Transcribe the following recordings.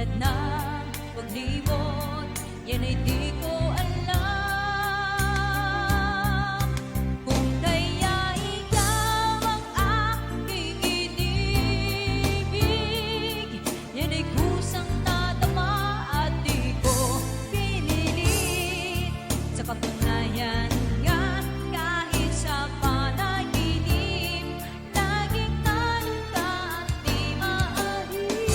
Tulad ng paglimot, yan ay di ko alam. Kung kaya ikaw ang aking inibig, yan ay kusang nadama at di ko pinilit. Sa katunayan nga, kahit sa panaginip, laging nandun ka at di maalis.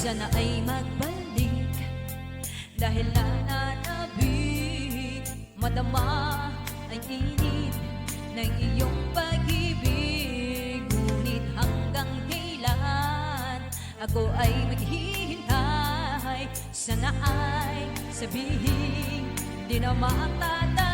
Sana ay magbalik dahil nananabik, madama ay init ng iyong pag-ibig. Ngunit hanggang kailan ako ay maghihintay? Sana ay sabihin di na matatag.